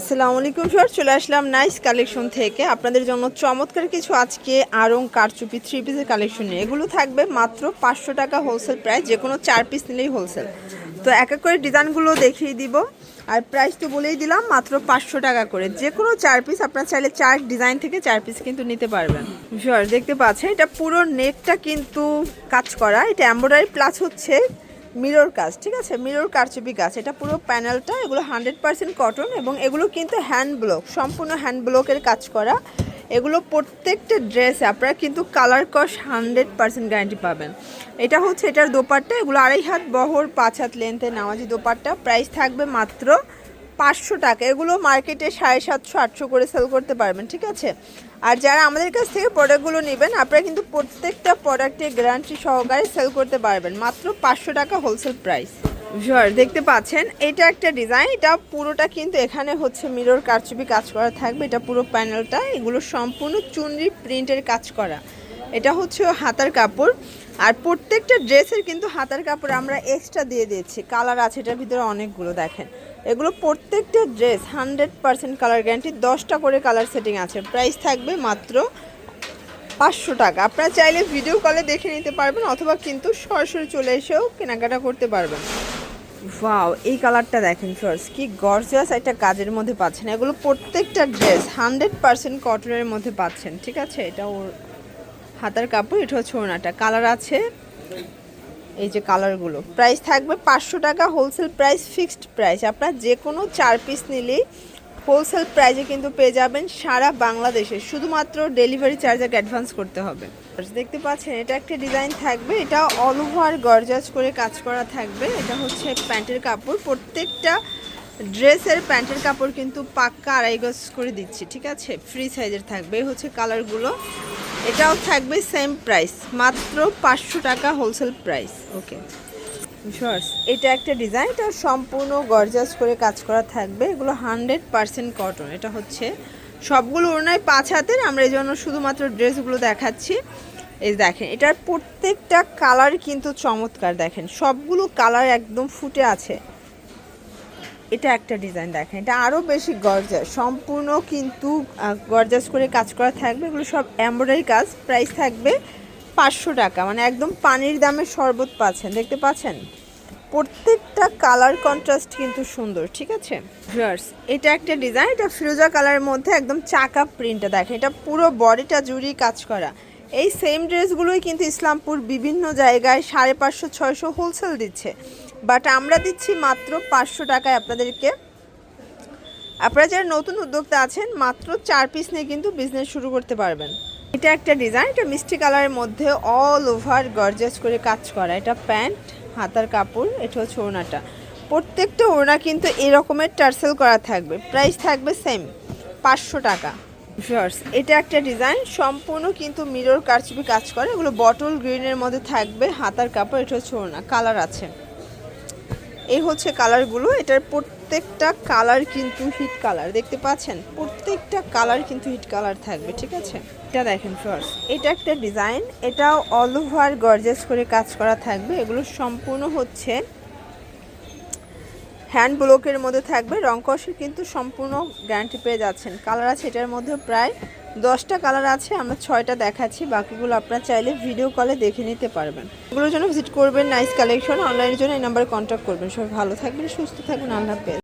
আসসালামু আলাইকুম স্যার, চলে আসলাম নাইস কালেকশন থেকে আপনাদের জন্য চমৎকার কিছু আজকে আরং কারচুপি 3 পিসের কালেকশন নিয়ে। এগুলো থাকবে মাত্র 500 টাকা হোলসেল প্রাইস, যে কোনো 4 পিস নিলেই হোলসেল। তো এক এক করে ডিজাইনগুলো দেখিয়ে দিব, আর প্রাইস তো বলেই দিলাম মাত্র 500 টাকা করে। যে কোনো 4 পিস আপনারা চাইলে 4 ডিজাইন থেকে 4 পিস কিন্তু নিতে পারবেন। স্যার দেখতে পাচ্ছেন এটা পুরো নেটটা কিন্তু কাজ করা, এটা এমব্রয়ডারি প্লাস হচ্ছে মিরর কাজ, ঠিক আছে, মিরর কারচুপি কাজ। এটা পুরো প্যানেলটা, এগুলো 100% কটন এবং এগুলো কিন্তু হ্যান্ড ব্লক, সম্পূর্ণ হ্যান্ড ব্লকের কাজ করা। এগুলো প্রত্যেকটা ড্রেসে আপনারা কিন্তু কালার কস 100% গ্যারান্টি পাবেন। এটা হচ্ছে এটার দোপাট্টা, এগুলো 2.5 হাত বহর 5 হাত লেন্থের নামাজি দোপাট্টা। প্রাইস থাকবে মাত্র 500 টাকা। এগুলো মার্কেটে 750-800 করে সেল করতে পারবেন, ঠিক আছে। আর যারা আমাদের কাছ থেকে প্রোডাক্টগুলো নেবেন আপনারা কিন্তু প্রত্যেকটা প্রোডাক্টে গ্যারান্টি সহকারে সেল করতে পারবেন মাত্র 500 টাকা হোলসেল প্রাইস। দেখতে পাচ্ছেন এটা একটা ডিজাইন, এটা পুরোটা কিন্তু এখানে হচ্ছে মিরর কারচুপি কাজ করা থাকবে। এটা পুরো প্যানেলটা, এগুলো সম্পূর্ণ চুনরি প্রিন্টের কাজ করা। এটা হচ্ছে হাতার কাপড়, আর প্রত্যেকটা ড্রেসের কিন্তু হাতার কাপড় আমরা এক্সট্রা দিয়ে দিয়েছি। কালার আছে এটার ভিতরে অনেকগুলো, দেখেন এগুলো প্রত্যেকটা ড্রেস 100% কালার গ্যারান্টি, 10টা করে কালার সেটিং আছে। প্রাইস থাকবে মাত্র 500 টাকা। আপনারা চাইলে ভিডিও কলে দেখে নিতে পারবেন অথবা কিন্তু সরাসরি চলে এসেও কেনাকাটা করতে পারবেন। ওয়াও, এই কালারটা দেখেন ফার্স্ট, কি গর্জিয়াস একটা কাজের মধ্যে পাচ্ছেন। এগুলো প্রত্যেকটা ড্রেস 100% কটনের মধ্যে পাচ্ছেন, ঠিক আছে। এটা ওর হাতার কাপড়, এটা হচ্ছে ওড়নাটা, কালার আছে এই যে কালারগুলো। প্রাইস থাকবে 500 টাকা হোলসেল প্রাইস, ফিক্সড প্রাইস। আপনার যে কোনো 4 পিস নিলেই হোলসেল প্রাইসে কিন্তু পেয়ে যাবেন সারা বাংলাদেশে, শুধুমাত্র ডেলিভারি চার্জ আগে অ্যাডভান্স করতে হবে। দেখতে পাচ্ছেন এটা একটা ডিজাইন থাকবে, এটা অল ওভার গর্জাস করে কাজ করা থাকবে। এটা হচ্ছে প্যান্টের কাপড়, প্রত্যেকটা ড্রেসের প্যান্টের কাপড় কিন্তু পাক্কা 2.5 গজ করে দিচ্ছি, ঠিক আছে। ফ্রি সাইজের থাকবে, হচ্ছে কালারগুলো। এটাও থাকবে সেম প্রাইস, মাত্র 500 টাকা হোলসেল প্রাইস। ওকে শর্টস, এটা একটা ডিজাইন, এটা সম্পূর্ণ গর্জাস করে কাজ করা থাকবে। এগুলো 100% কটন। এটা হচ্ছে সবগুলো ওড়নায় 5 হাতের, আমরা এই জন্য শুধুমাত্র ড্রেসগুলো দেখাচ্ছি। এই দেখেন এটার প্রত্যেকটা কালার কিন্তু চমৎকার, দেখেন সবগুলো কালার একদম ফুটে আছে। এটা একটা ডিজাইন দেখেন, এটা আরও বেশি গর্জাস, সম্পূর্ণ কিন্তু গর্জাস করে কাজ করা থাকবে। এগুলো সব এমব্রয়ডারি কাজ। প্রাইস থাকবে 500 টাকা, মানে একদম পানির দামে শরবত পাচ্ছেন, দেখতে পাচ্ছেন। প্রত্যেকটা কালার কন্ট্রাস্ট কিন্তু সুন্দর, ঠিক আছে ভিউয়ার্স। এটা একটা ডিজাইন, এটা ফিরোজা কালারের মধ্যে একদম চাকা প্রিন্টটা দেখেন, এটা পুরো বডিটা জুড়ি কাজ করা। এই সেম ড্রেসগুলোই কিন্তু ইসলামপুর বিভিন্ন জায়গায় 550-600 হোলসেল দিচ্ছে, বাট আমরা দিচ্ছি মাত্র 500 টাকায় আপনাদেরকে। আপনারা যারা নতুন উদ্যোক্তা আছেন মাত্র 4 পিস নিয়ে কিন্তু বিজনেস শুরু করতে পারবেন। এটা একটা ডিজাইন, এটা মিষ্টি কালারের মধ্যে অল ওভার গর্জাস করে কাজ করা। এটা প্যান্ট, হাতার কাপড়, এটা হচ্ছে ওড়নাটা। প্রত্যেকটা ওড়না কিন্তু এরকমের টার্সেল করা থাকবে। প্রাইস থাকবে সেম 500 টাকা। শর্টস, এটা একটা ডিজাইন, সম্পূর্ণ কিন্তু মিরর কারচুপি কাজ করে। এগুলো বটল গ্রিনের মধ্যে থাকবে, হাতার কাপড়, এটা হচ্ছে ওড়না, কালার আছে। এই হচ্ছে কালারগুলো, এটার প্রত্যেকটা কালার কিন্তু হিট কালার, দেখতে পাচ্ছেন প্রত্যেকটা কালার কিন্তু হিট কালার থাকবে, ঠিক আছে। এটা দেখেন ফার্স্ট, এটা একটা ডিজাইন, এটাও অল ওভার গর্জাস করে কাজ করা থাকবে। এগুলো সম্পূর্ণ হচ্ছে হ্যান্ড ব্লকের মধ্যে থাকবে, রং কষের কিন্তু সম্পূর্ণ গ্যারান্টি পেয়ে যাচ্ছেন। কালার আছে এটার মধ্যে প্রায় 10টা কালার আছে, আমরা 6টা দেখাচ্ছি, বাকিগুলো আপনারা চাইলে ভিডিও কলে দেখে নিতে পারবেন। এগুলোর জন্য ভিজিট করবেন নাইস কালেকশন, অনলাইনের জন্য এই নাম্বারে কন্ট্যাক্ট করবেন। সবাই ভালো থাকবেন, সুস্থ থাকবেন, আল্লাহ হাফেজ।